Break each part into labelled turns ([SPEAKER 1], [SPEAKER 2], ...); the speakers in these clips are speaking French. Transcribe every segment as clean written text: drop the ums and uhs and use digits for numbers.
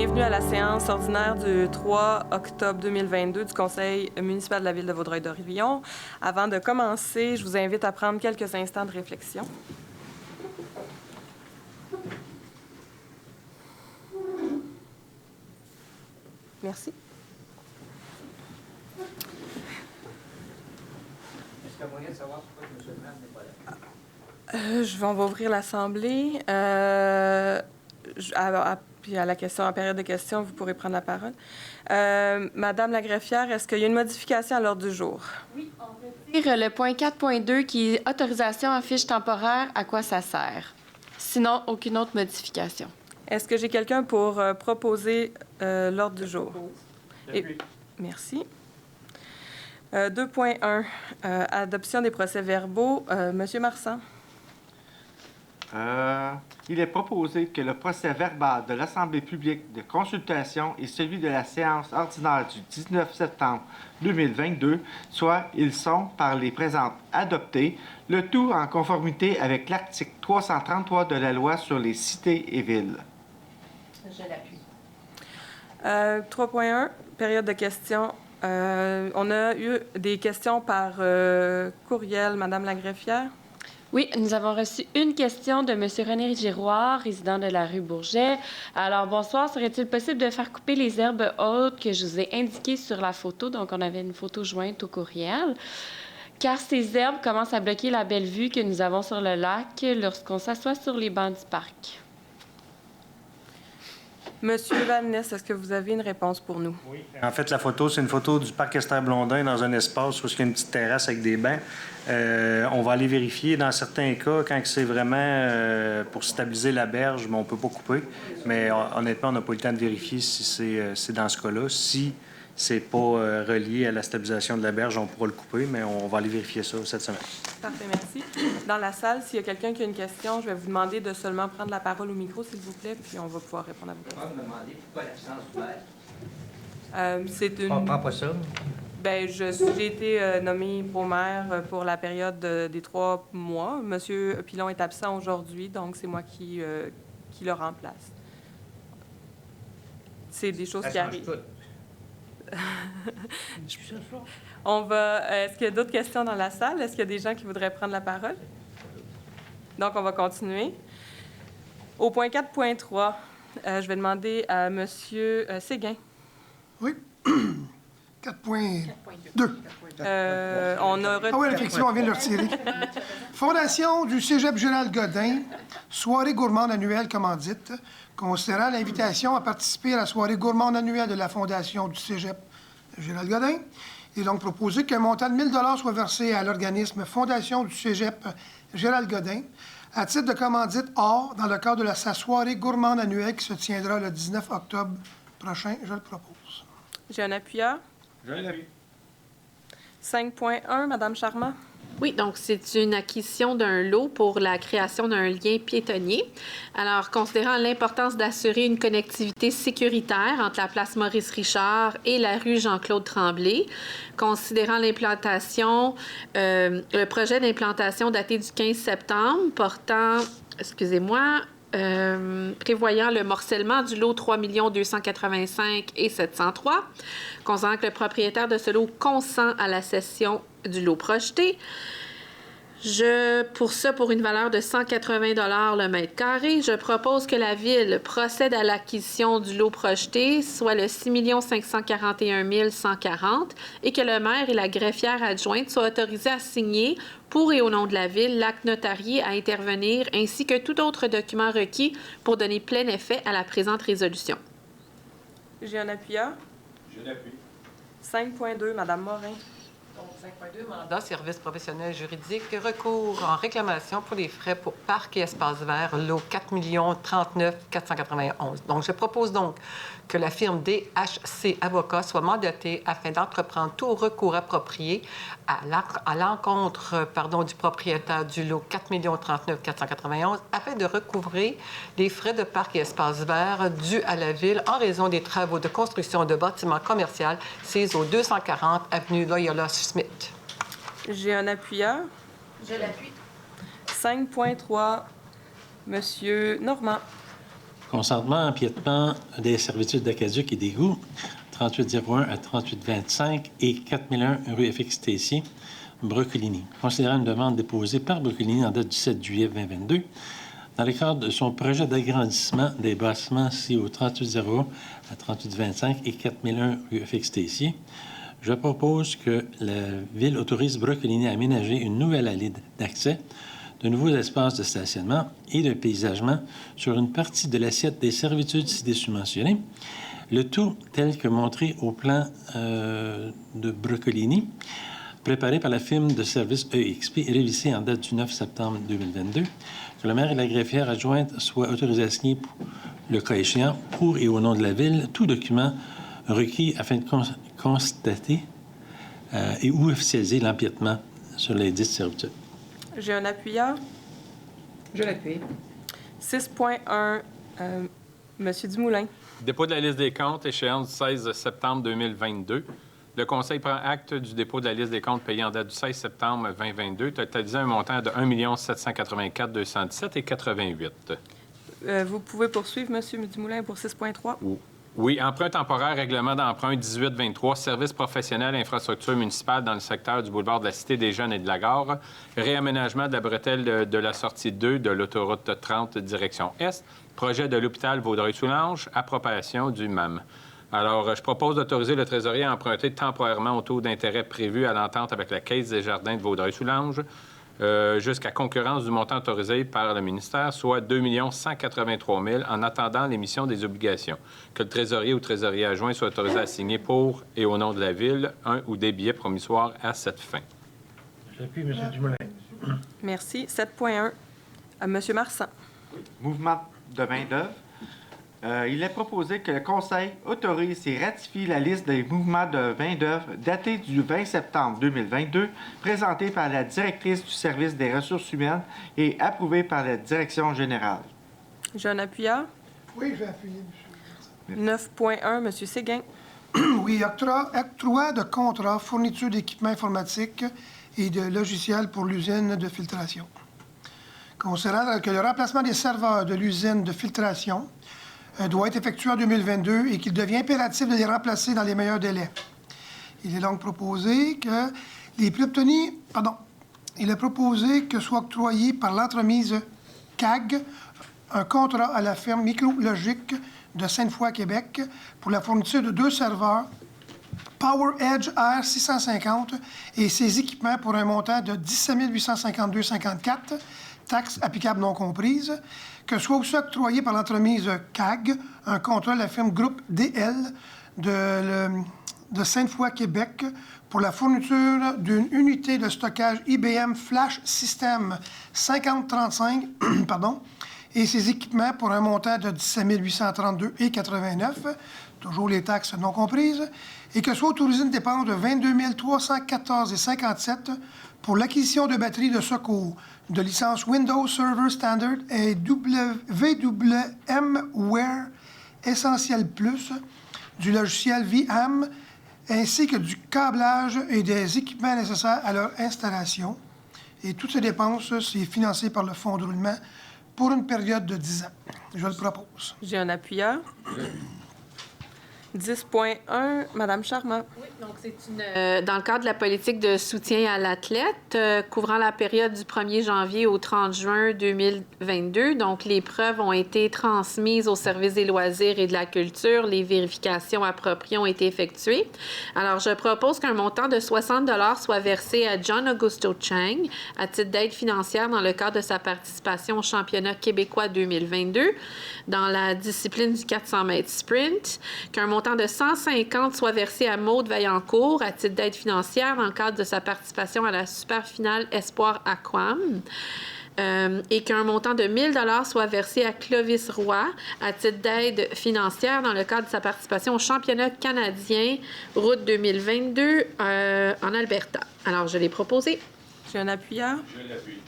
[SPEAKER 1] Bienvenue à la séance ordinaire du 3 octobre 2022 du Conseil municipal de la Ville de Vaudreuil-Dorion. Avant de commencer, je vous invite à prendre quelques instants de réflexion. Merci.
[SPEAKER 2] Est-ce qu'il y a moyen de savoir pourquoi M. le maire n'est pas là?
[SPEAKER 1] On va ouvrir l'Assemblée. Puis à la question, en période de questions, vous pourrez prendre la parole. Madame la greffière, est-ce qu'il y a une modification à l'ordre du jour?
[SPEAKER 3] Oui, on retire le point 4.2 qui est autorisation en fiche temporaire. À quoi ça sert? Sinon, aucune autre modification.
[SPEAKER 1] Est-ce que j'ai quelqu'un pour proposer l'ordre du jour? Merci. 2.1, adoption des procès-verbaux. Monsieur Marsan.
[SPEAKER 4] Il est proposé que le procès-verbal de l'Assemblée publique de consultation et celui de la séance ordinaire du 19 septembre 2022 soit, ils sont, par les présentes, adoptés, le tout en conformité avec l'article 333 de la loi sur les cités et villes.
[SPEAKER 3] Je l'appuie.
[SPEAKER 1] 3.1, période de questions. On a eu des questions par courriel, Madame la greffière.
[SPEAKER 3] Oui, nous avons reçu une question de M. René Giroir, résident de la rue Bourget. Alors, bonsoir. Serait-il possible de faire couper les herbes hautes que je vous ai indiquées sur la photo? Donc, on avait une photo jointe au courriel. Car ces herbes commencent à bloquer la belle vue que nous avons sur le lac lorsqu'on s'assoit sur les bancs du parc.
[SPEAKER 1] Monsieur Van Ness, est-ce que vous avez une réponse pour nous?
[SPEAKER 5] Oui. En fait, la photo, c'est une photo du parc Esther-Blondin dans un espace où il y a une petite terrasse avec des bancs. On va aller vérifier. Dans certains cas, quand c'est vraiment pour stabiliser la berge, on ne peut pas couper. Mais honnêtement, on n'a pas eu le temps de vérifier si c'est dans ce cas-là. Si c'est pas relié à la stabilisation de la berge, on pourra le couper, mais on va aller vérifier ça cette semaine.
[SPEAKER 1] Parfait, merci. Dans la salle, s'il y a quelqu'un qui a une question, je vais vous demander de seulement prendre la parole au micro, s'il vous plaît, puis on va pouvoir répondre à vos questions.
[SPEAKER 2] On va me demander pourquoi l'absence du maire.
[SPEAKER 1] C'est une...
[SPEAKER 2] On prend pas ça.
[SPEAKER 1] Bien, j'ai été nommée pro-maire pour la période des 3 mois. Monsieur Pilon est absent aujourd'hui, donc c'est moi qui le remplace. C'est des choses qui arrivent. Est-ce qu'il y a d'autres questions dans la salle? Est-ce qu'il y a des gens qui voudraient prendre la parole? Donc, on va continuer. Au point 4.3, je vais demander à M. Séguin.
[SPEAKER 6] Oui. 4.2.
[SPEAKER 1] On a
[SPEAKER 6] Ah oui, effectivement, on vient de le retirer. Fondation du Cégep Gérald Godin, soirée gourmande annuelle commandite, considérant l'invitation à participer à la soirée gourmande annuelle de la Fondation du Cégep Gérald Godin. Il est donc proposé qu'un montant de 1 000 soit versé à l'organisme Fondation du Cégep Gérald Godin à titre de commandite hors dans le cadre de sa soirée gourmande annuelle qui se tiendra le 19 octobre prochain. Je le propose.
[SPEAKER 1] J'ai un appuyeur.
[SPEAKER 4] Je l'appuie.
[SPEAKER 1] 5.1, Madame Charmant.
[SPEAKER 7] Oui, donc c'est une acquisition d'un lot pour la création d'un lien piétonnier. Alors, considérant l'importance d'assurer une connectivité sécuritaire entre la place Maurice-Richard et la rue Jean-Claude Tremblay, considérant l'implantation, le projet d'implantation daté du 15 septembre portant, prévoyant le morcellement du lot 3 285 et 703, considérant que le propriétaire de ce lot consent à la cession du lot projeté. Pour une valeur de 180 $ le mètre carré, je propose que la Ville procède à l'acquisition du lot projeté, soit le 6 541 140, et que le maire et la greffière adjointe soient autorisés à signer, pour et au nom de la Ville, l'acte notarié à intervenir, ainsi que tout autre document requis pour donner plein effet à la présente résolution.
[SPEAKER 1] J'ai un appuyeur.
[SPEAKER 4] Je l'appuie.
[SPEAKER 1] 5.2, Madame Morin.
[SPEAKER 8] Donc, 5.2, mandat, service professionnel juridique, recours en réclamation pour les frais pour parc et espace vert, lot 4 039 491. Donc, je propose donc que la firme DHC Avocats soit mandatée afin d'entreprendre tout recours approprié à l'encontre du propriétaire du lot 4 039 491 afin de recouvrer les frais de parc et espace vert dus à la Ville en raison des travaux de construction de bâtiments commerciaux situés au 240 avenue Loyola Smith.
[SPEAKER 1] J'ai un appuyeur.
[SPEAKER 3] Je l'appuie.
[SPEAKER 1] 5.3, Monsieur Normand.
[SPEAKER 9] Consentement, empiètement des servitudes d'aqueduc et d'égouts, 3801 à 3825 et 4001 rue FX Tessier, Broccolini. Considérant une demande déposée par Broccolini en date du 7 juillet 2022, dans le cadre de son projet d'agrandissement des bâtiments situés au 3801 à 3825 et 4001 rue FX Tessier, je propose que la Ville autorise Broccolini à aménager une nouvelle allée d'accès, de nouveaux espaces de stationnement et de paysagement sur une partie de l'assiette des servitudes ci-dessus mentionnées, le tout tel que montré au plan de Broccolini, préparé par la firme de service EXP et révisé en date du 9 septembre 2022, que le maire et la greffière adjointe soient autorisés à signer, le cas échéant, pour et au nom de la Ville, tout document requis afin de constater et ou officialiser l'empiètement sur les 10 servitudes.
[SPEAKER 1] J'ai un appuyeur.
[SPEAKER 8] Je l'appuie.
[SPEAKER 1] 6.1, Monsieur Dumoulin.
[SPEAKER 10] Dépôt de la liste des comptes, échéance du 16 septembre 2022. Le Conseil prend acte du dépôt de la liste des comptes payés en date du 16 septembre 2022, totalisant un montant de 1 784 217 et 88.
[SPEAKER 1] Vous pouvez poursuivre, Monsieur Dumoulin, pour 6.3.
[SPEAKER 10] Oui, emprunt temporaire, règlement d'emprunt 1823, services professionnels, infrastructures municipales dans le secteur du boulevard de la Cité des Jeunes et de la Gare, réaménagement de la bretelle de la sortie 2 de l'autoroute 30 direction Est, projet de l'hôpital Vaudreuil-Soulanges, appropriation du MAM. Alors, je propose d'autoriser le trésorier à emprunter temporairement au taux d'intérêt prévu à l'entente avec la Caisse des Jardins de Vaudreuil-Soulanges, jusqu'à concurrence du montant autorisé par le ministère, soit 2 183 000 en attendant l'émission des obligations. Que le trésorier ou trésorier adjoint soit autorisé à signer pour et au nom de la Ville un ou des billets promissoires à cette fin.
[SPEAKER 5] J'appuie, M. Dumoulin.
[SPEAKER 1] Merci. 7.1, M. Marsan.
[SPEAKER 4] Mouvement de main-d'œuvre. Il est proposé que le Conseil autorise et ratifie la liste des mouvements de main-d'œuvre datée du 20 septembre 2022, présentée par la directrice du service des ressources humaines et approuvée par la direction générale.
[SPEAKER 1] J'ai un appuyeur.
[SPEAKER 6] Oui, je vais appuyer, monsieur.
[SPEAKER 1] 9.1, M. Séguin.
[SPEAKER 6] Oui, octroi de contrat, fourniture d'équipements informatiques et de logiciels pour l'usine de filtration. Considérant que le remplacement des serveurs de l'usine de filtration doit être effectué en 2022 et qu'il devient impératif de les remplacer dans les meilleurs délais. Il est donc proposé que les prix obtenus, il est proposé que soit octroyé par l'entremise CAG un contrat à la firme Micrologique de Sainte-Foy, Québec, pour la fourniture de 2 serveurs PowerEdge R650 et ses équipements pour un montant de 17 852,54, taxes applicables non comprises, que soit aussi octroyé par l'entremise CAG un contrat à la firme Groupe DL de Sainte-Foy, Québec, pour la fourniture d'une unité de stockage IBM Flash System 5035, et ses équipements pour un montant de 17 832,89, toujours les taxes non comprises, et que soit autorisé une dépense de 22 314,57 pour l'acquisition de batteries de secours, de licence Windows Server Standard et VMware Essentiel Plus, du logiciel VM, ainsi que du câblage et des équipements nécessaires à leur installation. Et toutes ces dépenses, c'est financé par le Fonds de roulement pour une période de 10 ans. Je le propose.
[SPEAKER 1] J'ai un appuyeur. 10.1, Madame Charmant.
[SPEAKER 7] Oui, donc c'est dans le cadre de la politique de soutien à l'athlète, couvrant la période du 1er janvier au 30 juin 2022. Donc, les preuves ont été transmises au service des loisirs et de la culture. Les vérifications appropriées ont été effectuées. Alors, je propose qu'un montant de 60 $ soit versé à John Augusto Chang à titre d'aide financière dans le cadre de sa participation au championnat québécois 2022 dans la discipline du 400 mètres sprint, qu'un montant de 150 soit versé à Maude Vaillancourt à titre d'aide financière dans le cadre de sa participation à la super finale Espoir Aquam. Et qu'un montant de 1 000 $ soit versé à Clovis Roy à titre d'aide financière dans le cadre de sa participation au championnat canadien Route 2022 en Alberta. Alors, je l'ai proposé.
[SPEAKER 1] J'ai un appuyeur.
[SPEAKER 10] Je l'appuie.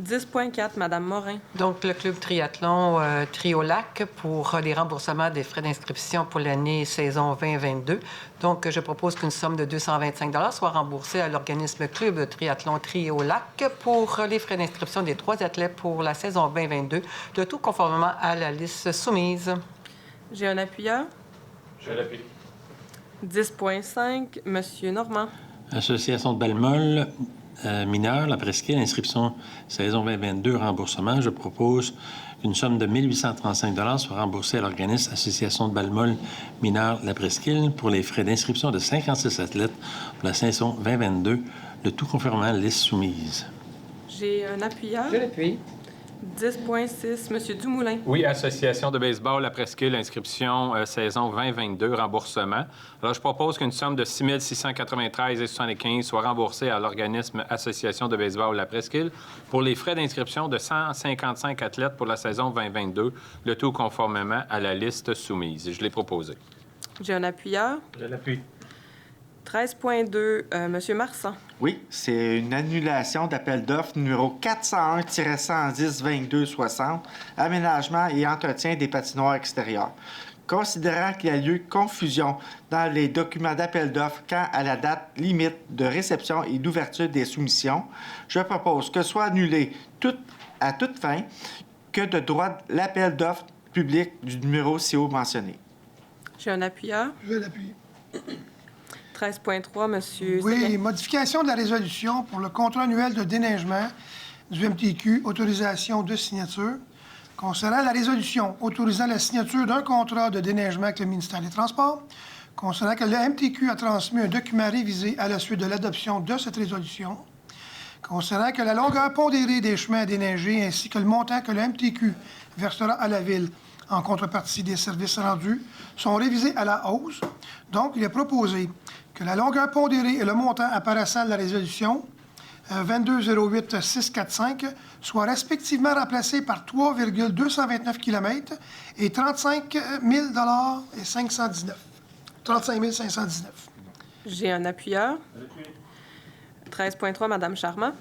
[SPEAKER 1] 10.4, Madame Morin.
[SPEAKER 8] Donc, le club triathlon Triolac pour les remboursements des frais d'inscription pour l'année saison 2022. Donc, je propose qu'une somme de 225 soit remboursée à l'organisme club triathlon Triolac pour les frais d'inscription des 3 athlètes pour la saison 2022, le tout conformément à la liste soumise.
[SPEAKER 1] J'ai un appuyeur.
[SPEAKER 10] Je l'appuie.
[SPEAKER 1] 10.5, Monsieur Normand.
[SPEAKER 9] Association de Balmol, mineur, la presqu'île, inscription saison 2022, remboursement. Je propose qu'une somme de 1 835 soit remboursée à l'organisme Association de Balmol, mineur, la presqu'île pour les frais d'inscription de 56 athlètes pour la saison 2022, le tout conformément à la liste soumise.
[SPEAKER 1] J'ai un appuyeur.
[SPEAKER 8] Je l'appuie.
[SPEAKER 1] 10.6, Monsieur Dumoulin.
[SPEAKER 10] Oui, Association de baseball, la presqu'île, inscription saison 2022, remboursement. Alors, je propose qu'une somme de 6 693,75 soit remboursée à l'organisme Association de baseball, la presqu'île, pour les frais d'inscription de 155 athlètes pour la saison 2022, le tout conformément à la liste soumise. Je l'ai proposé.
[SPEAKER 1] J'ai un appuyeur.
[SPEAKER 5] Je l'appuie.
[SPEAKER 1] 13.2, Monsieur Marsan.
[SPEAKER 4] Oui, c'est une annulation d'appel d'offres numéro 401-110-22-60, aménagement et entretien des patinoires extérieures. Considérant qu'il y a lieu confusion dans les documents d'appel d'offres quant à la date limite de réception et d'ouverture des soumissions, je propose que soit annulé à toute fin que de droit l'appel d'offres public du numéro CO mentionné.
[SPEAKER 1] J'ai un appuyeur.
[SPEAKER 6] Je l'appuie.
[SPEAKER 1] 13.3, Monsieur
[SPEAKER 6] Oui,
[SPEAKER 1] Séguin.
[SPEAKER 6] modification de la résolution pour le contrat annuel de déneigement du MTQ, autorisation de signature. Concernant la résolution autorisant la signature d'un contrat de déneigement avec le ministère des Transports, concernant que le MTQ a transmis un document révisé à la suite de l'adoption de cette résolution, concernant que la longueur pondérée des chemins à déneiger ainsi que le montant que le MTQ versera à la Ville en contrepartie des services rendus sont révisés à la hausse. Donc, il est proposé que la longueur pondérée et le montant apparaissant de la résolution 2208-645 soient respectivement remplacés par 3,229 km et 35 519. 35 519.
[SPEAKER 1] J'ai un appuyeur. 13.3, Madame Charmant.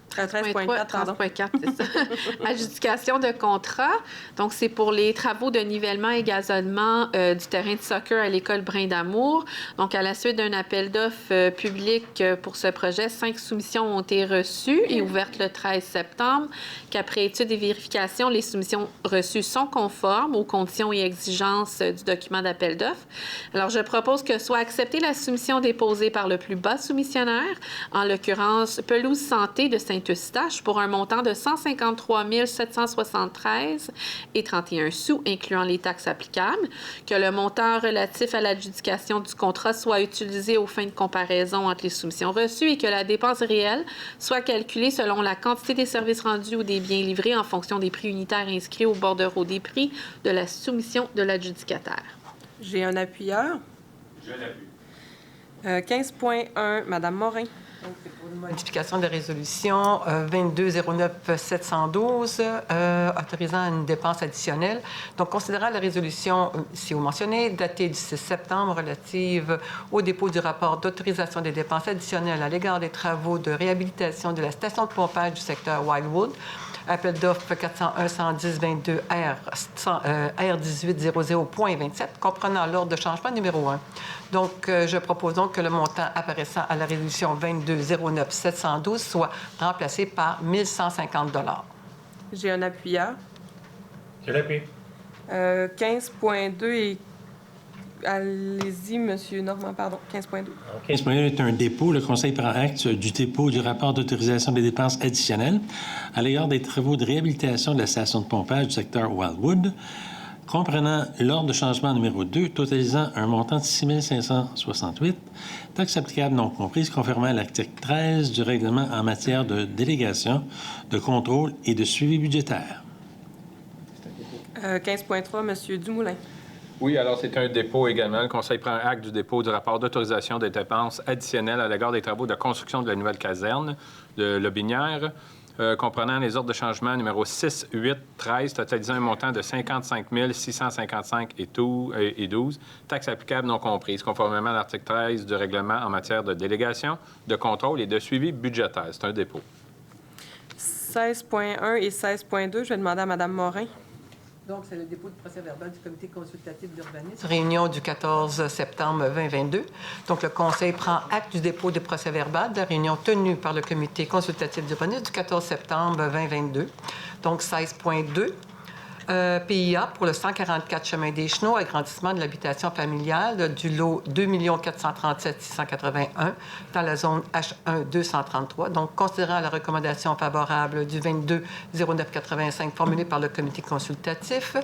[SPEAKER 1] 13.4, pardon.
[SPEAKER 7] 13.4, c'est ça. Adjudication de contrat. Donc, c'est pour les travaux de nivellement et gazonnement du terrain de soccer à l'école Brin d'Amour. Donc, à la suite d'un appel d'offres public pour ce projet, 5 soumissions ont été reçues et ouvertes le 13 septembre, qu'après étude et vérification, les soumissions reçues sont conformes aux conditions et exigences du document d'appel d'offres. Alors, je propose que soit acceptée la soumission déposée par le plus bas soumissionnaire, en l'occurrence Pelouse Santé de Saint-Eustache, pour un montant de 153 773 et 31 sous, incluant les taxes applicables, que le montant relatif à l'adjudication du contrat soit utilisé aux fins de comparaison entre les soumissions reçues et que la dépense réelle soit calculée selon la quantité des services rendus ou des biens livrés en fonction des prix unitaires inscrits au bordereau des prix de la soumission de l'adjudicataire.
[SPEAKER 1] J'ai un appuyeur.
[SPEAKER 10] Je l'appuie.
[SPEAKER 1] 15.1, Madame Morin.
[SPEAKER 8] Donc, c'est pour une modification de résolution 2209-712, autorisant une dépense additionnelle. Donc, considérant la résolution ci-haut mentionnée, datée du 6 septembre, relative au dépôt du rapport d'autorisation des dépenses additionnelles à l'égard des travaux de réhabilitation de la station de pompage du secteur Wildwood, appel d'offres 401-110-22 R1800.27, comprenant l'ordre de changement numéro 1. Donc, je propose donc que le montant apparaissant à la résolution 2209-712 soit remplacé par 1 150 $.
[SPEAKER 1] J'ai un appuyeur.
[SPEAKER 5] Je l'appuie.
[SPEAKER 1] 15.2 et... Allez-y, Monsieur Normand, pardon. 15.2.
[SPEAKER 9] 15.1 est un dépôt. Le Conseil prend acte du dépôt du rapport d'autorisation des dépenses additionnelles à l'égard des travaux de réhabilitation de la station de pompage du secteur Wildwood, comprenant l'ordre de changement numéro 2, totalisant un montant de 6 568, taxes applicables non comprises, conformément à l'article 13 du règlement en matière de délégation, de contrôle et de suivi budgétaire.
[SPEAKER 1] 15.3, Monsieur Dumoulin.
[SPEAKER 10] Oui, alors c'est un dépôt également. Le Conseil prend acte du dépôt du rapport d'autorisation des dépenses additionnelles à l'égard des travaux de construction de la nouvelle caserne de Lobinière, comprenant les ordres de changement numéro 6, 8, 13, totalisant un montant de 55 655 et 12, taxes applicables non comprises, conformément à l'article 13 du règlement en matière de délégation, de contrôle et de suivi budgétaire. C'est un dépôt.
[SPEAKER 1] 16.1 et 16.2, je vais demander à Mme Morin.
[SPEAKER 8] Donc, c'est le dépôt du procès-verbal du comité consultatif d'urbanisme. Réunion du 14 septembre 2022. Donc, le Conseil prend acte du dépôt du procès-verbal de la réunion tenue par le comité consultatif d'urbanisme du 14 septembre 2022. Donc, 16.2. PIA pour le 144 chemin des Chenaux, agrandissement de l'habitation familiale du lot 2 437 681 dans la zone H1 233. Donc, considérant la recommandation favorable du 22 0985 formulée par le comité consultatif,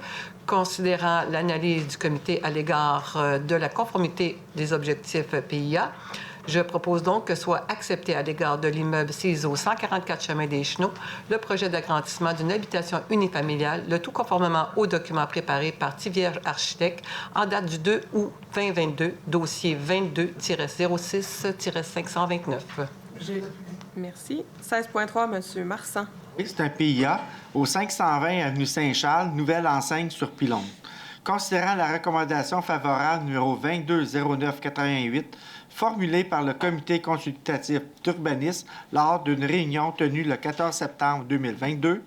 [SPEAKER 8] considérant l'analyse du comité à l'égard de la conformité des objectifs PIA, je propose donc que soit accepté à l'égard de l'immeuble CISO 144 chemin des Chenaux le projet d'agrandissement d'une habitation unifamiliale, le tout conformément aux documents préparés par Tivierge Architecte en date du 2 août 2022, dossier 22-06-529.
[SPEAKER 1] Merci. 16.3, M. Marsan.
[SPEAKER 4] Oui, c'est un PIA au 520 avenue Saint-Charles, nouvelle enseigne sur pylône. Considérant la recommandation favorable numéro 220988 formulée par le comité consultatif d'urbanisme lors d'une réunion tenue le 14 septembre 2022,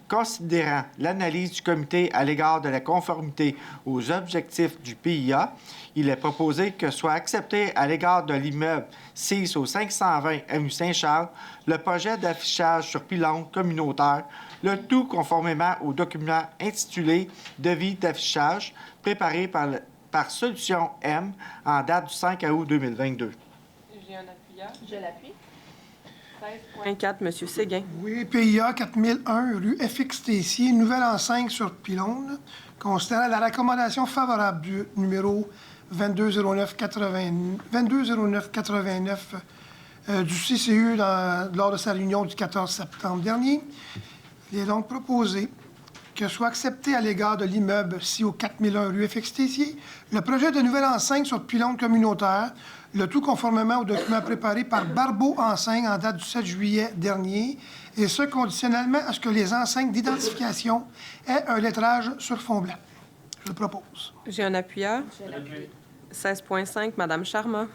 [SPEAKER 4] considérant l'analyse du comité à l'égard de la conformité aux objectifs du PIA, il est proposé que soit accepté à l'égard de l'immeuble 6 au 520 avenue Saint-Charles le projet d'affichage sur pylône communautaire, le tout conformément au document intitulé « Devis d'affichage » préparé par Solution M en date du 5 août 2022.
[SPEAKER 1] J'ai un appuyant.
[SPEAKER 7] Je l'appuie.
[SPEAKER 1] 16.4, M. Séguin.
[SPEAKER 6] Oui, PIA 4001, rue FX Tessier, nouvelle enseigne sur pylône. Considérant la recommandation favorable du numéro 220989 du CCU lors de sa réunion du 14 septembre dernier, il est donc proposé que soit accepté à l'égard de l'immeuble CIO 4001 rue FX Tessier le projet de nouvelle enseigne sur pylône communautaire, le tout conformément aux documents préparés par Barbeau Enseigne en date du 7 juillet dernier, et ce conditionnellement à ce que les enseignes d'identification aient un lettrage sur fond blanc. Je le propose.
[SPEAKER 1] J'ai un appuyeur. 16.5, Mme Charma.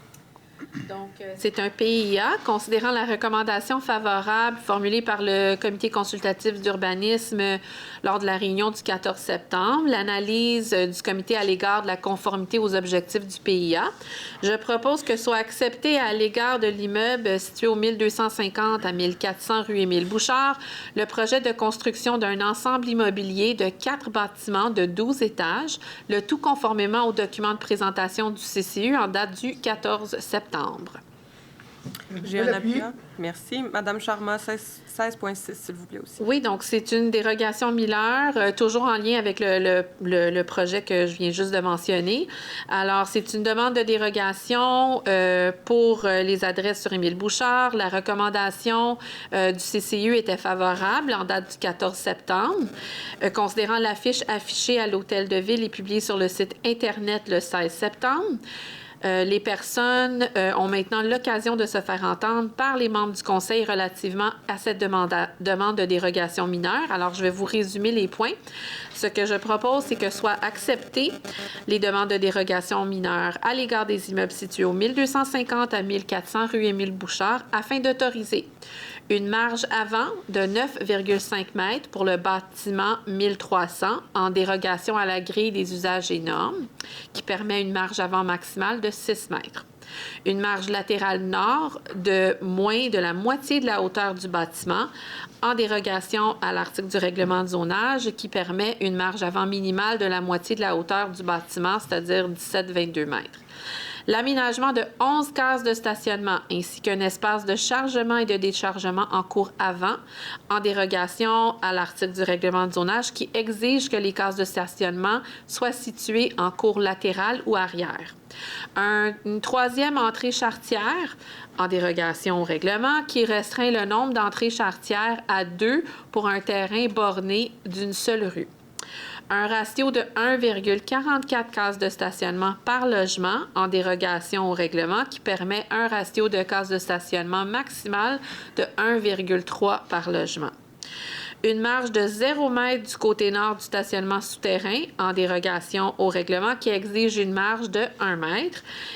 [SPEAKER 7] Donc, c'est un PIA. Considérant la recommandation favorable formulée par le comité consultatif d'urbanisme lors de la réunion du 14 septembre, l'analyse du comité à l'égard de la conformité aux objectifs du PIA, je propose que soit accepté à l'égard de l'immeuble situé au 1250 à 1400 rue Émile-Bouchard le projet de construction d'un ensemble immobilier de 4 bâtiments de 12 étages, le tout conformément aux documents de présentation du CCU en date du 14 septembre.
[SPEAKER 1] J'ai un appui. Merci. Madame Charma, 16.6, s'il vous plaît aussi.
[SPEAKER 7] Oui, donc c'est une dérogation Miller, toujours en lien avec le projet que je viens juste de mentionner. Alors, c'est une demande de dérogation pour les adresses sur Émile-Bouchard. La recommandation du CCU était favorable en date du 14 septembre. Considérant l'affiche affichée à l'Hôtel de Ville et publiée sur le site Internet le 16 septembre, les personnes ont maintenant l'occasion de se faire entendre par les membres du Conseil relativement à cette demande de dérogation mineure. Alors, je vais vous résumer les points. Ce que je propose, c'est que soient acceptées les demandes de dérogation mineure à l'égard des immeubles situés au 1250 à 1400 rue Émile-Bouchard afin d'autoriser une marge avant de 9,5 mètres pour le bâtiment 1300 en dérogation à la grille des usages et normes qui permet une marge avant maximale de 6 mètres. Une marge latérale nord de moins de la moitié de la hauteur du bâtiment en dérogation à l'article du règlement de zonage qui permet une marge avant minimale de la moitié de la hauteur du bâtiment, c'est-à-dire 17,22 mètres. L'aménagement de 11 cases de stationnement ainsi qu'un espace de chargement et de déchargement en cours avant, en dérogation à l'article du règlement de zonage qui exige que les cases de stationnement soient situées en cours latéral ou arrière. Une troisième entrée charretière, en dérogation au règlement, qui restreint le nombre d'entrées charretières à 2 pour un terrain borné d'une seule rue. Un ratio de 1,44 cases de stationnement par logement en dérogation au règlement qui permet un ratio de cases de stationnement maximal de 1,3 par logement. une marge de 0 m du côté nord du stationnement souterrain, en dérogation au règlement qui exige une marge de 1 m,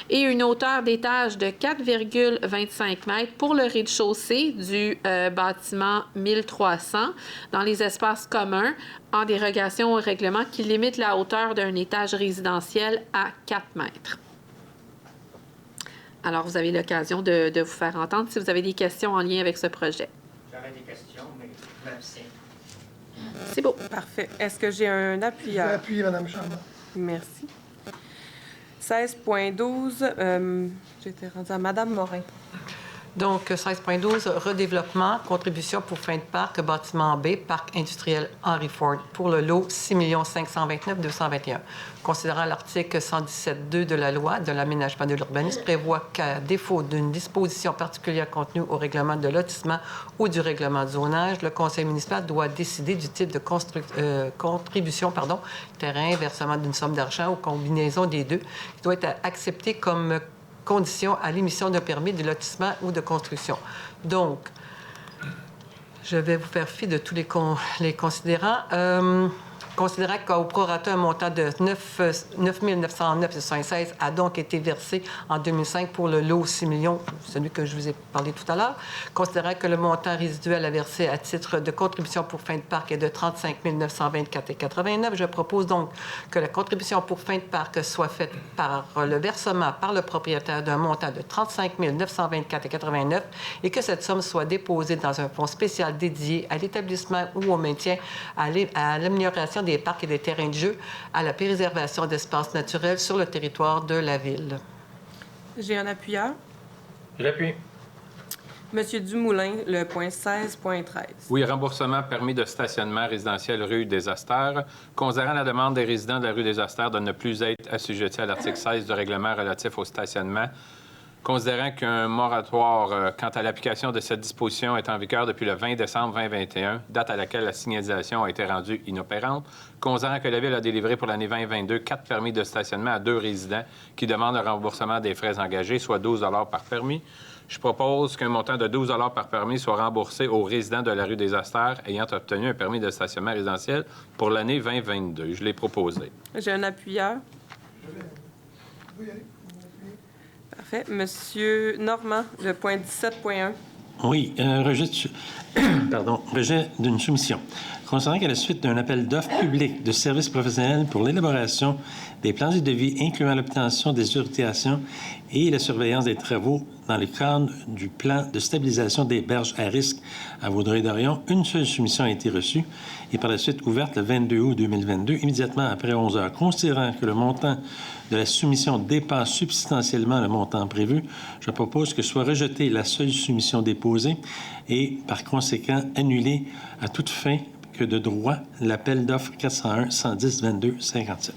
[SPEAKER 7] et une hauteur d'étage de 4,25 m pour le rez-de-chaussée du bâtiment 1300 dans les espaces communs, en dérogation au règlement qui limite la hauteur d'un étage résidentiel à 4 mètres. Alors, vous avez l'occasion de vous faire entendre si vous avez des questions en lien avec ce projet.
[SPEAKER 2] J'avais des questions, mais je m'abstiens.
[SPEAKER 7] C'est beau.
[SPEAKER 1] Parfait. Est-ce que j'ai un appuyeur?
[SPEAKER 6] Appuyez, Mme Chambon.
[SPEAKER 1] Merci. 16.12, j'étais rendue à Mme Morin.
[SPEAKER 8] Donc, 16.12, redéveloppement, contribution pour fin de parc, bâtiment B, parc industriel Henry Ford, pour le lot 6 529 221. Considérant l'article 117.2 de la loi de l'aménagement de l'urbanisme prévoit qu'à défaut d'une disposition particulière contenue au règlement de lotissement ou du règlement de zonage, le conseil municipal doit décider du type de contribution, terrain, versement d'une somme d'argent ou combinaison des deux, qui doit être accepté comme condition à l'émission d'un permis de lotissement ou de construction. Donc, je vais vous faire fi de tous les considérants. Considérant qu'au prorata, un montant de 9 909,76 a donc été versé en 2005 pour le lot 6 millions, celui que je vous ai parlé tout à l'heure. Considérant que le montant résiduel à verser à titre de contribution pour fin de parc est de 35 924,89, je propose donc que la contribution pour fin de parc soit faite par le versement par le propriétaire d'un montant de 35 924,89 et que cette somme soit déposée dans un fonds spécial dédié à l'établissement ou au maintien, à l'amélioration des parcs et des terrains de jeu, à la préservation d'espaces naturels sur le territoire de la ville.
[SPEAKER 1] J'ai un appuyeur.
[SPEAKER 10] J'appuie.
[SPEAKER 1] Monsieur Dumoulin, le point 16.13.
[SPEAKER 10] Oui, remboursement permis de stationnement résidentiel rue des Astères. Considérant la demande des résidents de la rue des Astères de ne plus être assujettis à l'article 16 du règlement relatif au stationnement, considérant qu'un moratoire quant à l'application de cette disposition est en vigueur depuis le 20 décembre 2021, date à laquelle la signalisation a été rendue inopérante, considérant que la Ville a délivré pour l'année 2022 4 permis de stationnement à 2 résidents qui demandent le remboursement des frais engagés, soit 12 $ par permis, je propose qu'un montant de 12 $ par permis soit remboursé aux résidents de la rue des Astères ayant obtenu un permis de stationnement résidentiel pour l'année 2022. Je l'ai proposé.
[SPEAKER 1] J'ai un appuyeur. Parfait. Monsieur Normand, le point 17.1.
[SPEAKER 9] Oui, rejet d'une soumission. Concernant qu'à la suite d'un appel d'offres public de services professionnels pour l'élaboration des plans de devis incluant l'obtention des autorisations et la surveillance des travaux dans le cadre du plan de stabilisation des berges à risque à Vaudreuil-Dorion, une seule soumission a été reçue et par la suite ouverte le 22 août 2022, immédiatement après 11 heures. Considérant que le montant de la soumission dépasse substantiellement le montant prévu, je propose que soit rejetée la seule soumission déposée et, par conséquent, annulée à toute fin que de droit l'appel d'offres 401-110-22-57.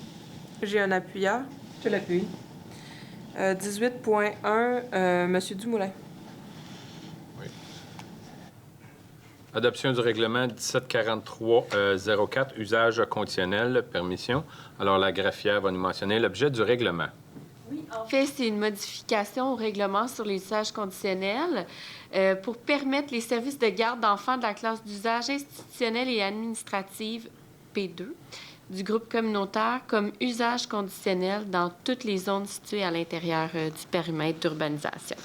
[SPEAKER 1] J'ai un appuyeur.
[SPEAKER 2] Je l'appuie.
[SPEAKER 1] 18.1, Monsieur Dumoulin.
[SPEAKER 10] Oui. Adoption du règlement 1743-04, usage conditionnel, permission. Alors, la graphière va nous mentionner l'objet du règlement.
[SPEAKER 3] Oui, en fait, c'est une modification au règlement sur les usages conditionnels pour permettre les services de garde d'enfants de la classe d'usage institutionnel et administrative P2 du groupe communautaire comme usage conditionnel dans toutes les zones situées à l'intérieur du périmètre d'urbanisation.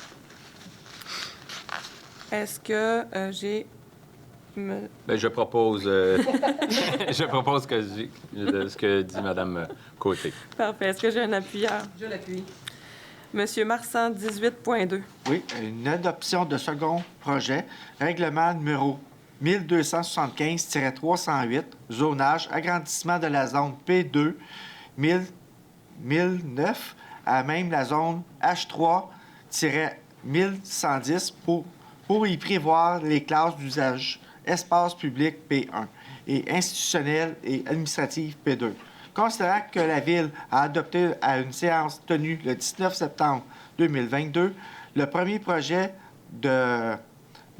[SPEAKER 1] Est-ce que j'ai...
[SPEAKER 10] Je propose, je propose ce que dit Mme Côté.
[SPEAKER 1] Parfait. Est-ce que j'ai un appuyeur?
[SPEAKER 2] Je l'appuie.
[SPEAKER 1] Monsieur Marsan, 18.2.
[SPEAKER 4] Oui, une adoption de second projet, règlement numéro 1275-308, zonage, agrandissement de la zone P2, 1009, à même la zone H3-1110 pour y prévoir les classes d'usage espace public P1 et institutionnel et administratif P2. Considérant que la Ville a adopté à une séance tenue le 19 septembre 2022 le premier projet de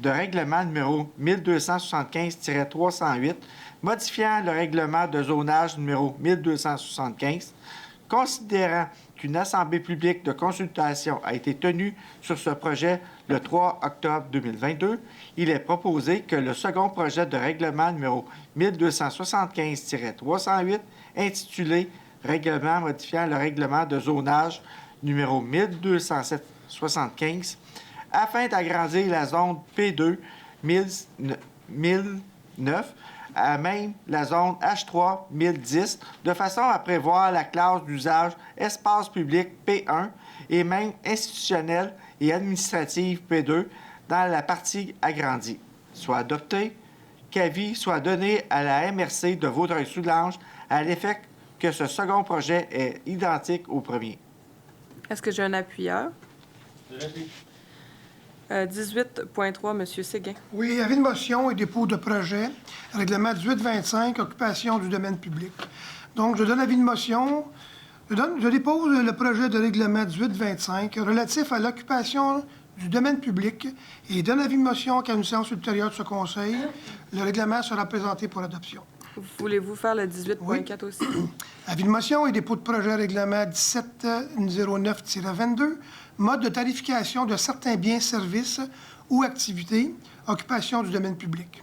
[SPEAKER 4] règlement numéro 1275-308, modifiant le règlement de zonage numéro 1275, Considérant qu'une assemblée publique de consultation a été tenue sur ce projet le 3 octobre 2022, il est proposé que le second projet de règlement numéro 1275-308, intitulé « Règlement modifiant le règlement de zonage numéro 1275 » afin d'agrandir la zone P2 1009 à même la zone H3 1010, de façon à prévoir la classe d'usage espace public P1 et même institutionnelle et administrative P2 dans la partie agrandie. Soit adopté, qu'avis soit donné à la MRC de Vaudreuil-Soulanges à l'effet que ce second projet est identique au premier.
[SPEAKER 1] Est-ce que j'ai un appuyeur? 18.3, M. Séguin.
[SPEAKER 6] Oui, avis de motion et dépôt de projet. Règlement 1825, occupation du domaine public. Donc, je donne avis de motion. Je dépose le projet de règlement 1825 relatif à l'occupation du domaine public et donne avis de motion qu'à une séance ultérieure de ce Conseil, le règlement sera présenté pour adoption.
[SPEAKER 1] Voulez-vous faire le 18.4 aussi?
[SPEAKER 6] Avis de motion et dépôt de projet règlement 1709-22, mode de tarification de certains biens, services ou activités, occupation du domaine public.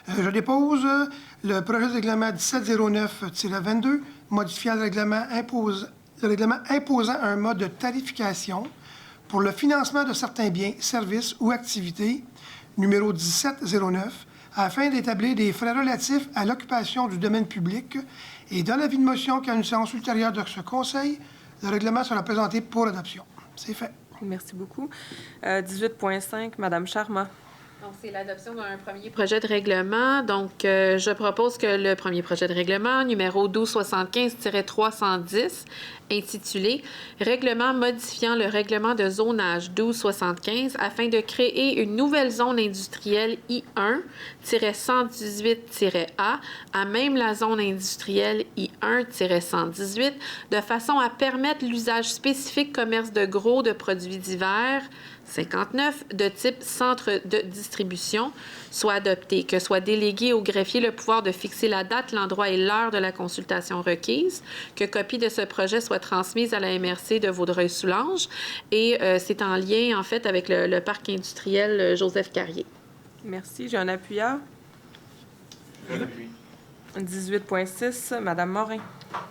[SPEAKER 6] Je dépose le projet de règlement 1709-22, modifiant le règlement imposant un mode de tarification pour le financement de certains biens, services ou activités, numéro 1709, afin d'établir des frais relatifs à l'occupation du domaine public et dans l'avis de motion qu'à une séance ultérieure de ce Conseil, le règlement sera présenté pour adoption. C'est fait.
[SPEAKER 1] Merci beaucoup. 18.5, Mme Charma.
[SPEAKER 7] Donc, c'est l'adoption d'un premier projet de règlement. Donc, je propose que le premier projet de règlement, numéro 1275-310, intitulé « Règlement modifiant le règlement de zonage 1275 afin de créer une nouvelle zone industrielle I1-118-A à même la zone industrielle I1-118 de façon à permettre l'usage spécifique commerce de gros de produits divers 59 de type centre de distribution soit adopté, que soit délégué au greffier le pouvoir de fixer la date, l'endroit et l'heure de la consultation requise, que copie de ce projet soit transmise à la MRC de Vaudreuil-Soulanges et c'est en lien, en fait, avec le parc industriel Joseph Carrier.
[SPEAKER 1] Merci. J'ai un appuyeur. 18.6, Mme Morin.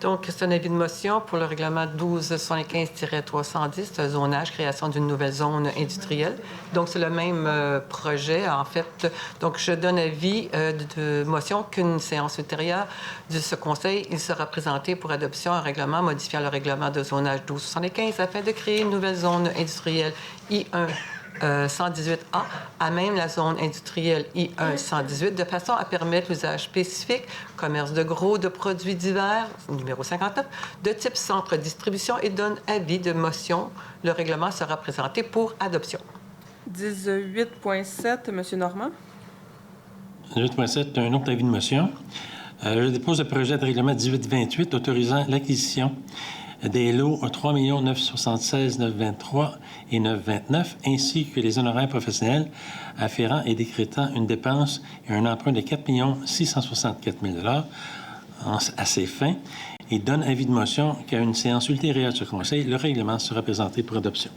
[SPEAKER 8] Donc, c'est un avis de motion pour le règlement 1275-310, zonage, création d'une nouvelle zone industrielle. Donc, c'est le même projet, en fait. Donc, je donne avis de motion qu'une séance ultérieure de ce Conseil, il sera présenté pour adoption un règlement modifiant le règlement de zonage 1275 afin de créer une nouvelle zone industrielle I1. 118A à même la zone industrielle I1 118 de façon à permettre l'usage spécifique, commerce de gros de produits divers, numéro 59, de type centre distribution et donne avis de motion. Le règlement sera présenté pour adoption.
[SPEAKER 1] 18.7, M. Normand.
[SPEAKER 9] 18.7, un autre avis de motion. Je dépose le projet de règlement 1828 autorisant l'acquisition des lots 3 976 923 et 929, ainsi que les honoraires professionnels afférents et décrétant une dépense et un emprunt de 4 664 000 à ces fins, et donne avis de motion qu'à une séance ultérieure de ce Conseil, le règlement sera présenté pour adoption.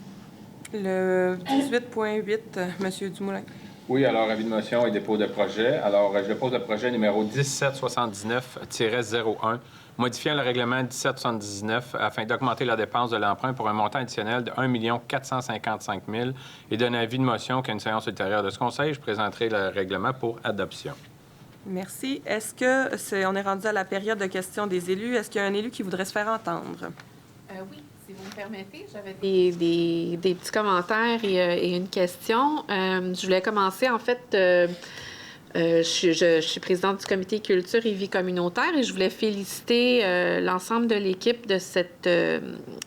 [SPEAKER 1] Le 18.8, M. Dumoulin.
[SPEAKER 10] Oui, alors, avis de motion et dépôt de projet. Alors, je dépose le projet numéro 1779-01, modifiant le règlement 1779 afin d'augmenter la dépense de l'emprunt pour un montant additionnel de 1 455 000 et donner avis de motion qu'à une séance ultérieure de ce Conseil, je présenterai le règlement pour adoption.
[SPEAKER 1] Merci. Est-ce que on est rendu à la période de questions des élus? Est-ce qu'il y a un élu qui voudrait se faire entendre?
[SPEAKER 7] Oui, si vous me permettez, j'avais des petits commentaires et une question. Je voulais commencer, en fait... je suis présidente du comité culture et vie communautaire et je voulais féliciter l'ensemble de l'équipe de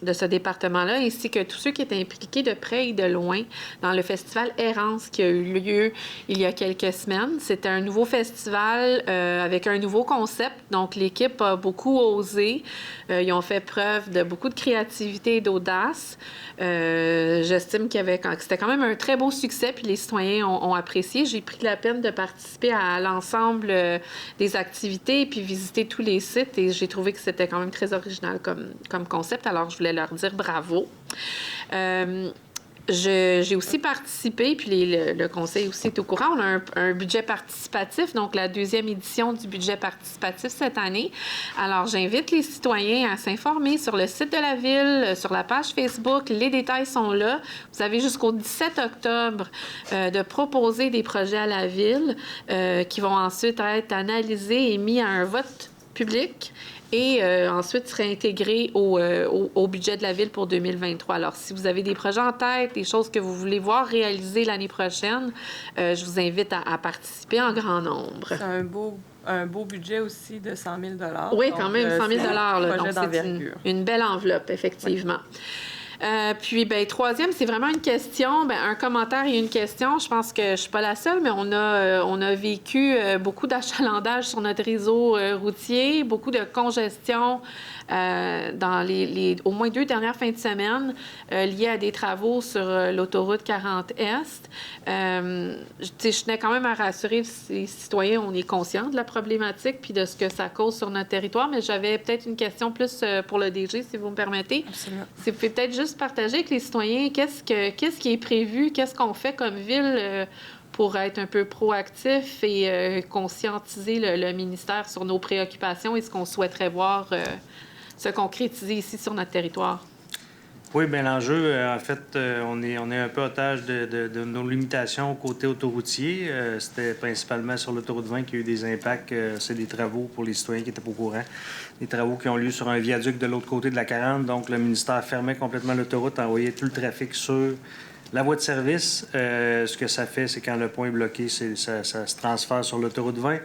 [SPEAKER 7] ce département-là, ainsi que tous ceux qui étaient impliqués de près et de loin dans le festival Errance qui a eu lieu il y a quelques semaines. C'était un nouveau festival avec un nouveau concept, donc l'équipe a beaucoup osé. Ils ont fait preuve de beaucoup de créativité et d'audace. J'estime que c'était quand même un très beau succès, puis les citoyens ont apprécié. J'ai pris la peine de participer à l'ensemble des activités, puis visiter tous les sites, et j'ai trouvé que c'était quand même très original comme concept, alors je voulais leur dire bravo. J'ai aussi participé, puis le conseil aussi est au courant. On a un budget participatif, donc la 2e édition du budget participatif cette année. Alors, j'invite les citoyens à s'informer sur le site de la Ville, sur la page Facebook. Les détails sont là. Vous avez jusqu'au 17 octobre de proposer des projets à la Ville qui vont ensuite être analysés et mis à un vote public. Et ensuite serait intégré au budget de la Ville pour 2023. Alors, si vous avez des projets en tête, des choses que vous voulez voir réalisées l'année prochaine, je vous invite à participer en grand nombre.
[SPEAKER 1] C'est un beau budget aussi de 100 000
[SPEAKER 7] Oui, quand même, 100 000 là, donc c'est une belle enveloppe, effectivement. Puis, bien, 3e, c'est vraiment une question, un commentaire et une question. Je pense que je ne suis pas la seule, mais on a vécu beaucoup d'achalandage sur notre réseau routier, beaucoup de congestion dans au moins 2 dernières fins de semaine liées à des travaux sur l'autoroute 40 Est. Je tenais quand même à rassurer les citoyens, on est conscient de la problématique puis de ce que ça cause sur notre territoire, mais j'avais peut-être une question plus pour le DG, si vous me permettez.
[SPEAKER 1] Absolument.
[SPEAKER 7] Si vous pouvez peut-être juste partager avec les citoyens qu'est-ce qui est prévu, qu'est-ce qu'on fait comme ville pour être un peu proactif et conscientiser le ministère sur nos préoccupations et ce qu'on souhaiterait voir se concrétiser ici sur notre territoire.
[SPEAKER 5] Oui, bien l'enjeu, en fait, on est un peu otage de nos limitations côté autoroutier. C'était principalement sur l'autoroute 20 qu'il y a eu des impacts. C'est des travaux pour les citoyens qui étaient pas au courant. Des travaux qui ont lieu sur un viaduc de l'autre côté de la 40. Donc, le ministère fermait complètement l'autoroute, envoyait tout le trafic sur la voie de service. Ce que ça fait, c'est quand le pont est bloqué, ça se transfère sur l'autoroute 20.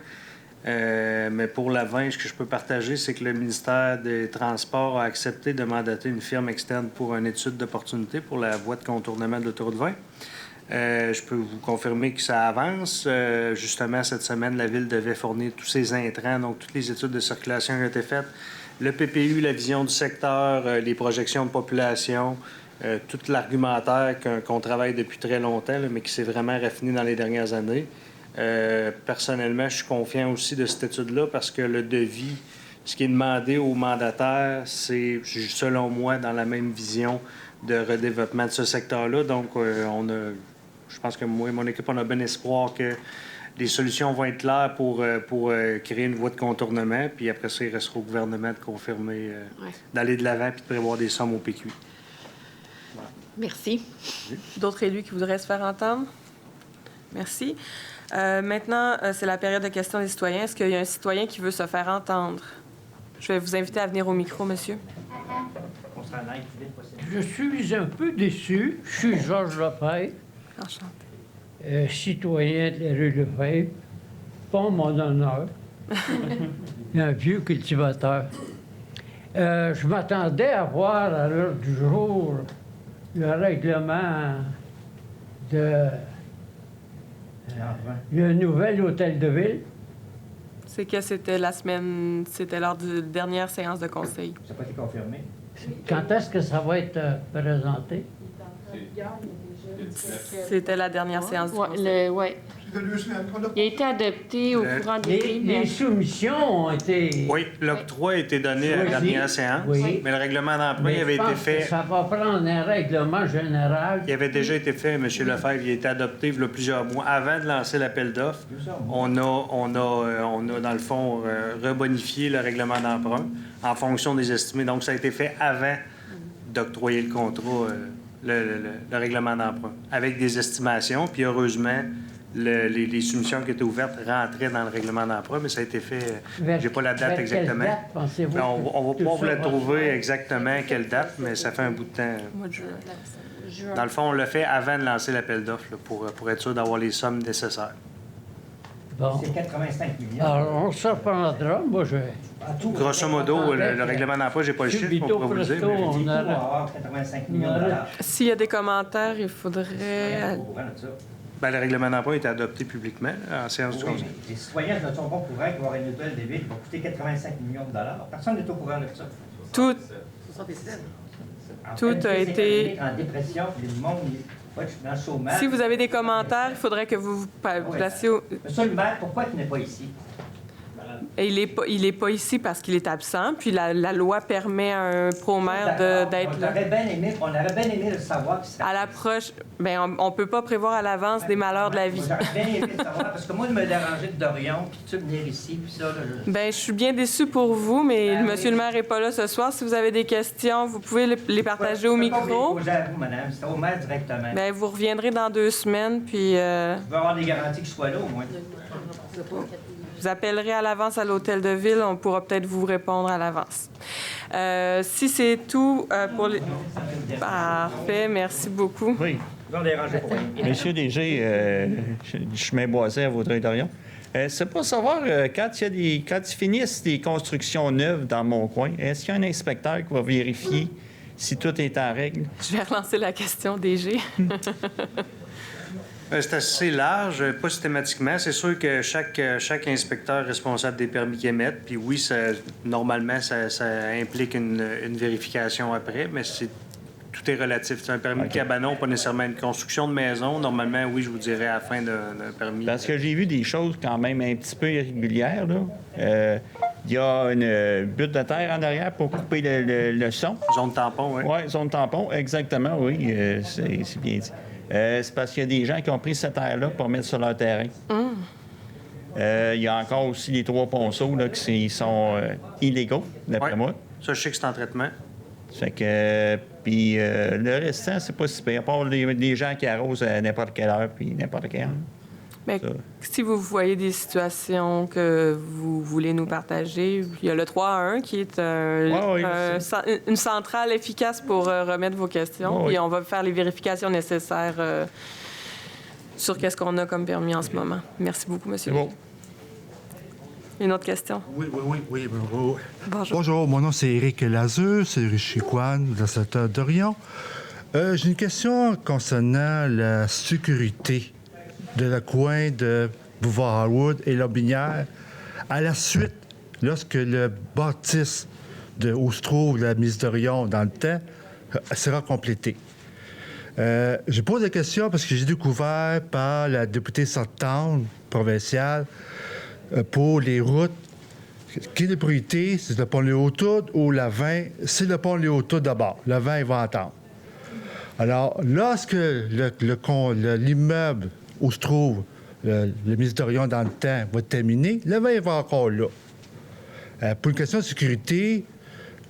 [SPEAKER 5] Mais pour la 20, ce que je peux partager, c'est que le ministère des Transports a accepté de mandater une firme externe pour une étude d'opportunité pour la voie de contournement de l'autoroute 20. Je peux vous confirmer que ça avance. Justement, cette semaine, la Ville devait fournir tous ses intrants, donc toutes les études de circulation qui ont été faites, le PPU, la vision du secteur, les projections de population, tout l'argumentaire qu'on travaille depuis très longtemps, là, mais qui s'est vraiment raffiné dans les dernières années. Personnellement, je suis confiant aussi de cette étude-là parce que le devis, ce qui est demandé aux mandataires, c'est, selon moi, dans la même vision de redéveloppement de ce secteur-là. Donc, je pense que moi et mon équipe, on a bon espoir que les solutions vont être claires pour créer une voie de contournement. Puis après ça, il restera au gouvernement de confirmer, d'aller de l'avant puis de prévoir des sommes au PQ.
[SPEAKER 7] Voilà. Merci.
[SPEAKER 1] D'autres élus qui voudraient se faire entendre? Merci. Maintenant, c'est la période de questions des citoyens. Est-ce qu'il y a un citoyen qui veut se faire entendre? Je vais vous inviter à venir au micro, monsieur.
[SPEAKER 11] Je suis un peu déçu. Je suis Georges Lefebvre.
[SPEAKER 1] Enchanté.
[SPEAKER 11] Citoyen de la rue Lefebvre. Pas mon honneur. Un vieux cultivateur. Je m'attendais à voir à l'heure du jour le règlement de... le nouvel hôtel de ville.
[SPEAKER 1] C'est que c'était c'était lors de la dernière séance de conseil.
[SPEAKER 2] Ça n'a pas été confirmé.
[SPEAKER 11] Quand est-ce que ça va être présenté?
[SPEAKER 1] C'était la dernière séance du conseil.
[SPEAKER 3] Il a été adopté au courant de l'été.
[SPEAKER 11] Les soumissions ont été...
[SPEAKER 5] Oui, l'octroi a été donné à la dernière séance, mais le règlement d'emprunt avait été fait...
[SPEAKER 11] Ça va prendre un règlement général.
[SPEAKER 5] Il avait déjà été fait, M. Lefebvre, il a été adopté il y a plusieurs mois. Avant de lancer l'appel d'offres, on a, dans le fond, rebonifié le règlement d'emprunt en fonction des estimés. Donc, ça a été fait avant d'octroyer le contrat, le règlement d'emprunt, avec des estimations. Puis, heureusement, les soumissions qui étaient ouvertes rentraient dans le règlement d'emprunt, mais ça a été fait... J'ai pas la date exactement.
[SPEAKER 11] Quelle date pensez-vous
[SPEAKER 5] on va pouvoir vous la trouver exactement quelle date, mais ça fait un bout de temps.
[SPEAKER 1] Mois de juin.
[SPEAKER 5] Dans le fond, on l'a fait avant de lancer l'appel d'offres là, pour être sûr d'avoir les sommes nécessaires.
[SPEAKER 11] Bon.
[SPEAKER 2] C'est 85 millions.
[SPEAKER 11] Alors, on se reprendra. Moi, je...
[SPEAKER 5] Grosso modo, le règlement d'emploi, j'ai pas le chiffre, on pourra vous le dire.
[SPEAKER 11] Presto,
[SPEAKER 5] mais-
[SPEAKER 11] on
[SPEAKER 2] On va
[SPEAKER 11] aura...
[SPEAKER 2] avoir 85 millions de dollars.
[SPEAKER 1] S'il y a des commentaires, il faudrait...
[SPEAKER 2] Au courant de ça.
[SPEAKER 5] Ben, le règlement d'emploi a été adopté publiquement en séance du
[SPEAKER 2] Oui,
[SPEAKER 5] conseil.
[SPEAKER 2] mais les citoyens ne sont pas au courant qu'il va y avoir une hôtel de ville qui va coûter 85 millions de dollars. Personne n'est au courant de ça.
[SPEAKER 1] Tout,
[SPEAKER 2] En
[SPEAKER 1] Tout
[SPEAKER 2] fait,
[SPEAKER 1] a
[SPEAKER 2] c'est
[SPEAKER 1] été-
[SPEAKER 2] économique, en dépression, puis le monde, dans le chômage.
[SPEAKER 1] si vous avez des commentaires, il faudrait que vous vous placiez au...
[SPEAKER 2] Monsieur le maire, pourquoi tu n'es pas ici?
[SPEAKER 1] Et il est pas ici parce qu'il est absent, puis la loi permet à un pro-maire
[SPEAKER 2] D'accord,
[SPEAKER 1] d'être
[SPEAKER 2] on
[SPEAKER 1] là.
[SPEAKER 2] aurait bien aimé le savoir. Puis
[SPEAKER 1] À l'approche, ben on peut pas prévoir à l'avance des malheurs de la vie.
[SPEAKER 2] J'aurais bien aimé le savoir, parce que moi, de me déranger de Dorion, puis tu venir ici, puis ça, là,
[SPEAKER 1] Ben, je suis bien déçue pour vous, mais
[SPEAKER 2] Ben
[SPEAKER 1] monsieur
[SPEAKER 2] oui.
[SPEAKER 1] le maire est pas là ce soir. Si vous avez des questions, vous pouvez les partager au
[SPEAKER 2] Je peux pas vous
[SPEAKER 1] micro.
[SPEAKER 2] les poser à vous, madame, c'est au maire directement.
[SPEAKER 1] Ben, vous reviendrez dans 2 semaines, puis
[SPEAKER 2] Je veux avoir des garanties que je sois là, au moins.
[SPEAKER 1] vous appellerez à l'avance à l'hôtel de ville. On pourra peut-être vous répondre à l'avance. Si c'est tout pour les... Parfait, merci beaucoup.
[SPEAKER 12] Oui.
[SPEAKER 2] Vous en dérangez pour rien.
[SPEAKER 12] Monsieur DG, chemin boisé à Vaudreuil-Dorion. C'est pour savoir, quand ils finissent des constructions neuves dans mon coin, est-ce qu'il y a un inspecteur qui va vérifier si tout est en règle?
[SPEAKER 1] Je vais relancer la question, DG.
[SPEAKER 5] C'est assez large, pas systématiquement. C'est sûr que chaque inspecteur est responsable des permis qu'ils émettent. Puis oui, normalement, ça implique une vérification après, mais tout est relatif. C'est un permis de cabanon, pas nécessairement une construction de maison. Normalement, oui, je vous dirais à la fin d'un permis.
[SPEAKER 12] Parce que j'ai vu des choses quand même un petit peu irrégulières, là. Il y a une butte de terre en arrière pour couper le son.
[SPEAKER 5] Zone tampon, oui.
[SPEAKER 12] Oui, zone tampon, exactement, oui. C'est bien dit. C'est parce qu'il y a des gens qui ont pris cette terre-là pour mettre sur leur terrain. Il y a encore aussi les 3 ponceaux là, qui sont illégaux, d'après
[SPEAKER 5] Ouais.
[SPEAKER 12] moi.
[SPEAKER 5] Ça, je sais que c'est en traitement.
[SPEAKER 12] Fait que, puis le restant, c'est pas si pire. À part les gens qui arrosent à n'importe quelle heure, puis n'importe quelle.
[SPEAKER 1] Mais si vous voyez des situations que vous voulez nous partager, il y a le 3-1 qui est une centrale efficace pour remettre vos questions. Puis on va faire les vérifications nécessaires sur qu'est-ce qu'on a comme permis en ce moment. Merci beaucoup, monsieur.
[SPEAKER 12] Bon.
[SPEAKER 1] Une autre question?
[SPEAKER 13] Oui, bonjour.
[SPEAKER 1] Bonjour.
[SPEAKER 13] Bonjour, mon nom c'est Éric Lazeux, c'est Richiquan, le secteur d'Orion. J'ai une question concernant la sécurité de le coin de Boulevard Harwood et Lobinière à la suite, lorsque le bâtisse où se trouve la mise d'Orion dans le temps sera complété. Je pose la question parce que j'ai découvert par la députée sortante provinciale pour les routes, qui est la priorité, c'est le pont Léotoud ou la 20, c'est le pont Léotoud d'abord. Le 20, il va attendre. Alors, lorsque l'immeuble où se trouve le ministère d'Orion dans le temps va terminer, le 20 va encore là. Pour une question de sécurité,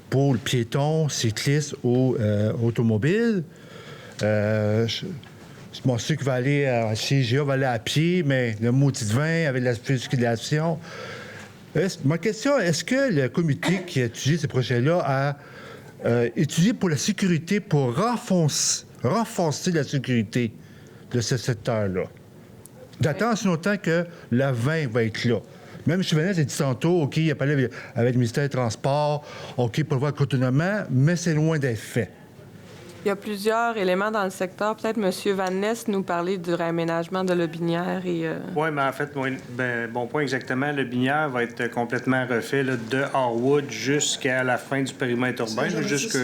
[SPEAKER 13] pour le piéton, cycliste ou automobile, mon ceux qui va aller à CGA va aller à pied, mais le maudit 20 avec la circulation. Ma question, est-ce que le comité qui a étudié ces projets-là a étudié pour la sécurité, pour renforcer la sécurité de ce secteur-là? D'attendre si longtemps que la 20 va être là. Même M. Vanessa a dit tantôt, OK, il a parlé avec le ministère des Transports, OK, pour le voir continuellement, mais c'est loin d'être fait.
[SPEAKER 1] Il y a plusieurs éléments dans le secteur. Peut-être M. Van Ness nous parler du réaménagement de Lobinière et...
[SPEAKER 5] Oui, mais en fait, bon point exactement. Le Binière va être complètement refait là, de Harwood jusqu'à la fin du périmètre urbain, jusqu'à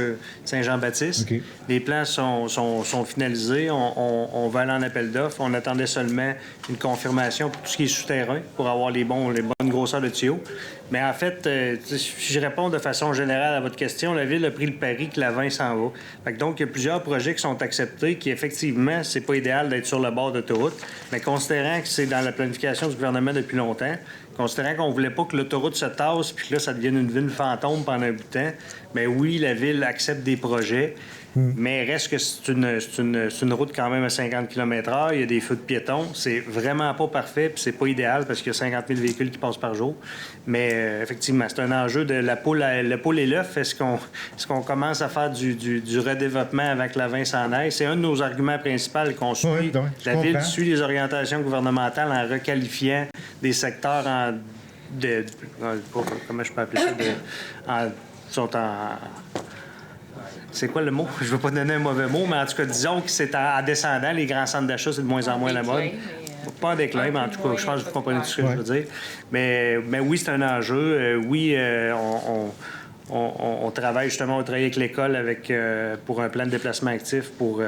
[SPEAKER 5] Saint-Jean-Baptiste.
[SPEAKER 13] Okay.
[SPEAKER 5] Les plans sont finalisés. On va aller en appel d'offres. On attendait seulement une confirmation pour tout ce qui est souterrain, pour avoir les bonnes grosseurs de tuyaux. Mais en fait, si je réponds de façon générale à votre question, la Ville a pris le pari que la 20 s'en va. Fait que donc, il y a plusieurs projets qui sont acceptés, qui effectivement, c'est pas idéal d'être sur le bord d'autoroute, mais considérant que c'est dans la planification du gouvernement depuis longtemps, considérant qu'on voulait pas que l'autoroute se tasse puis que là, ça devienne une ville fantôme pendant un bout de temps, bien oui, la Ville accepte des projets. Mais reste que c'est une route quand même à 50 km/h. Il y a des feux de piétons. C'est vraiment pas parfait, puis c'est pas idéal parce qu'il y a 50 000 véhicules qui passent par jour. Mais effectivement, c'est un enjeu de la poule et l'œuf. Est-ce qu'on commence à faire du redéveloppement avant que la vin s'en aille? C'est un de nos arguments principaux qu'on suit.
[SPEAKER 13] Oui,
[SPEAKER 5] la Ville suit les orientations gouvernementales en requalifiant des secteurs comment je peux appeler ça? C'est quoi le mot? Je ne veux pas donner un mauvais mot, mais en tout cas, disons que c'est en descendant. Les grands centres d'achat, c'est de moins en moins la mode. Pas en déclin, mais en tout cas, je pense que vous comprenez tout ce que je veux dire. Mais oui, c'est un enjeu. Oui, on travaille justement, on travaille avec l'école pour un plan de déplacement actif pour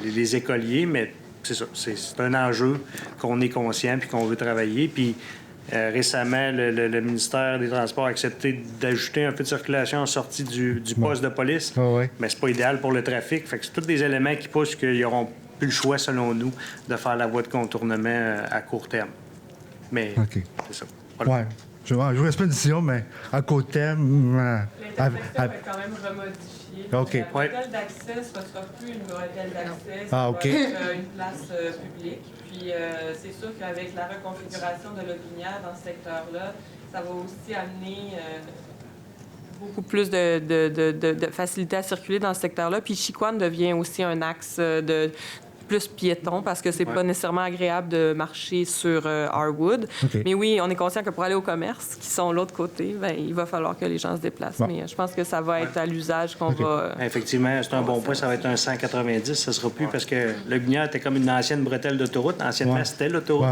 [SPEAKER 5] les écoliers, mais c'est ça. C'est un enjeu qu'on est conscient puis qu'on veut travailler. Puis récemment, le ministère des Transports a accepté d'ajouter un peu de circulation en sortie du poste de police. Mais c'est pas idéal pour le trafic. Fait que c'est tous des éléments qui poussent qu'ils n'auront plus le choix, selon nous, de faire la voie de contournement à court terme. Mais c'est ça. Voilà.
[SPEAKER 13] Ouais. Je vous reste pas une décision, mais à court terme...
[SPEAKER 1] L'intersection est quand même remodifiée.
[SPEAKER 13] OK.
[SPEAKER 1] Le modèle d'accès ne sera plus une modèle d'accès,
[SPEAKER 13] Ah, OK.
[SPEAKER 1] ça va être une place publique. Puis c'est sûr qu'avec la reconfiguration de l'Aubinière dans ce secteur-là, ça va aussi amener beaucoup plus de facilité à circuler dans ce secteur-là. Puis Chicoine devient aussi un axe de plus piéton parce que c'est pas nécessairement agréable de marcher sur Harwood. Mais oui, on est conscient que pour aller au commerce, qui sont de l'autre côté, bien, il va falloir que les gens se déplacent. Mais je pense que ça va être à l'usage qu'on va...
[SPEAKER 5] Effectivement, c'est un bon point. Ça va être un 190. Ça sera plus parce que le Guignard était comme une ancienne bretelle d'autoroute. Anciennement, c'était l'autoroute.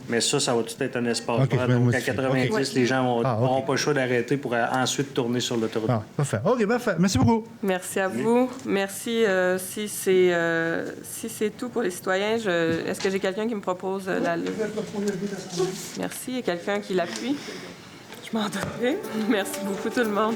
[SPEAKER 5] Mais ça va tout être un espace vert. Donc, à 90, les gens n'auront pas le choix d'arrêter pour ensuite tourner sur l'autoroute.
[SPEAKER 13] Parfait. OK, parfait. Merci beaucoup.
[SPEAKER 1] Merci à vous. Merci. Si c'est tout pour les citoyens, est-ce que j'ai quelqu'un qui me propose la liste? Merci. Il y a quelqu'un qui l'appuie? Je m'en doutais. Merci beaucoup, tout le monde.